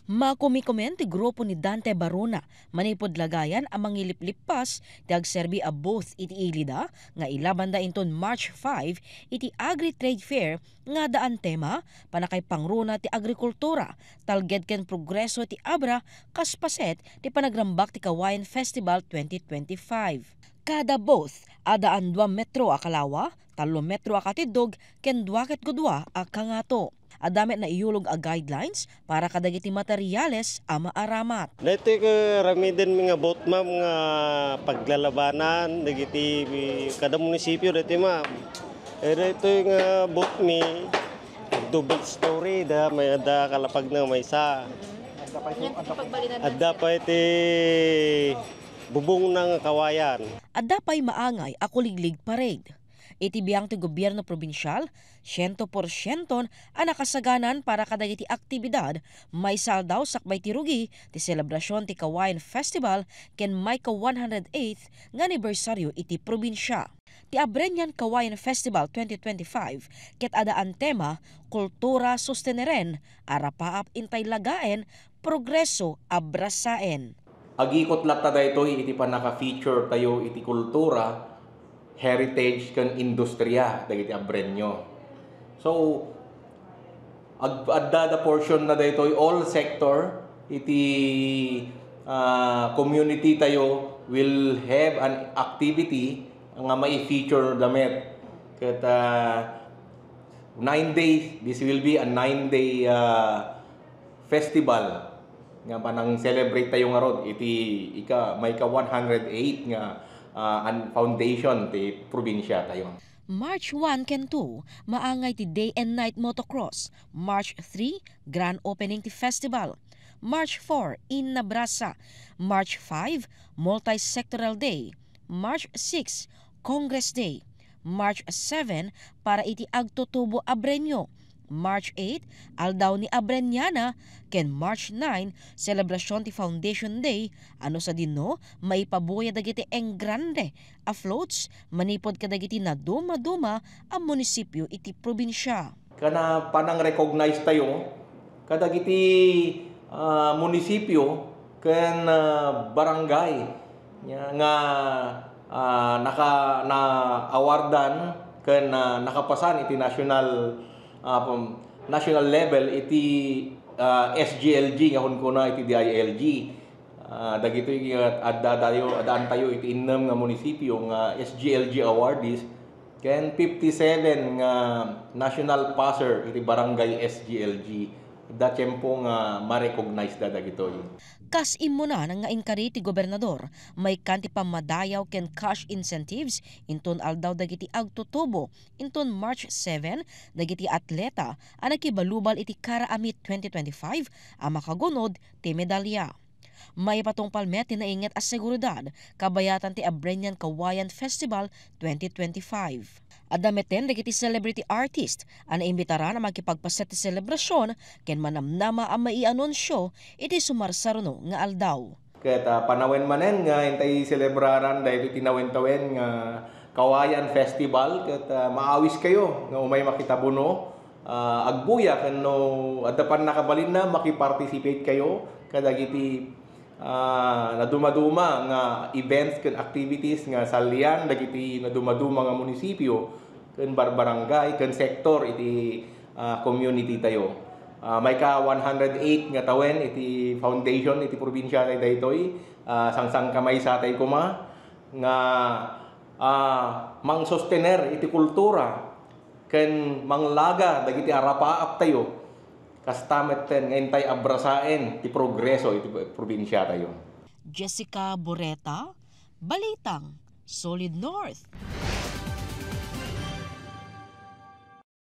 Makomikomen ti grupo ni Dante Barona manipod lagayan ang mangiliplipas ti agserbi a both iti ilida nga ilabanda inton March 5 iti Agri-Trade Fair nga daan tema panakay pangruna ti agrikultura talged ken progreso ti abra kaspaset ti panagrambak ti Kawayan Festival 2025. Kada both adaan 2 metro a kalawa, 3 metro a katidog ken 2 ket gudwa a kangato. Adamit na iulog a guidelines para kadagiti materyales a maaramat. Dito rami din mga boat ma'am nga paglalabanan dagiti kada munisipyo dito ma'am. Dito nga boat mi double story da may ada kalapag na may sa. Adda pa iti bubong ng kawayan. Adda pa'y maangay a kuliglig parade. Itibiyang ti gobyerno probinsyal, 100% ang nakasaganan para kadagiti aktibidad may saldaw sakbay ti rugi ti selebrasyon ti Kawayan Festival ken may ka-108th nga anibersaryo iti probinsya. Ti Abreñan Kawayan Festival 2025 ket adaan tema kultura susteneren, arapaap intay lagaen, progreso abrasaen. Agikot latta daytoy iti panaka-feature tayo iti kultura, heritage kan industriya dagiti Abreño. So adda portion na daytoy all sector iti community tayo will have an activity nga mai-feature damit. Ket 9 days, this will be a 9-day festival nga panang celebrate tayo nga rod iti may ka 108 nga foundation ti probinsya tayo. March 1 ken 2 maangay ti Day and Night Motocross. March 3 grand opening ti festival. March 4 in Nabrasa. March 5 multi-sectoral day. March 6 Congress Day. March 7 para iti Agtutubo Abreño. March 8, aldaw ni Abreñana, ken March 9, selebrasyon ti Foundation Day, ano sa dinno, maipabuya dagiti enggrande, a floats, manipod kadagiti na duma-duma ang munisipyo iti probinsya. Kana panang recognize tayo, kadagiti munisipyo, ken barangay, nga na-awardan, ken nakapasan iti national level iti SGLG nga kuna iti DILG. Dagito adaan tayo iti innem nga munisipyo nga SGLG awardees ken 57 nga national passer iti barangay SGLG. Da tiyempo nga ma-recognize dagito. Kas imo na nga inkari ti gobernador, may kanti pamadayaw ken cash incentives inton aldaw dagiti Agtutubo, inton March 7 dagiti atleta ang nakibalubal iti Karaamit 2025 ang makagunod ti medalya. May patong palmet ti nainget as seguridad kabayatan ti Abreñan Kawayan Festival 2025. Adameten dagiti celebrity artist ang naimbitaran na magkipagpaset ti selebrasyon ken manamnama ang maianunsyo iti sumarsaruno nga aldaw. Ket panawen manen nga intay celebraran dahil tinawen-tawen nga Kawayan Festival ket maawis kayo nga umay makitabuno agbuya ken no addapan nakabalin na makiparticipate kayo kadagiti naduma-duma nga events ken activities nga salian dagiti naduma-duma nga munisipyo ken barangay ken sektor iti community tayo. May ka 108 nga tawen iti foundation iti probinsya tay daytoy sangsang kamay sa tay kuma nga mang-sustener iti kultura ken manglaga dagiti arapaap tayo. Kastameten ngayon tayo abrasain ti progreso iti probinsya tayo. Jessica Boreta, Balitang, Solid North.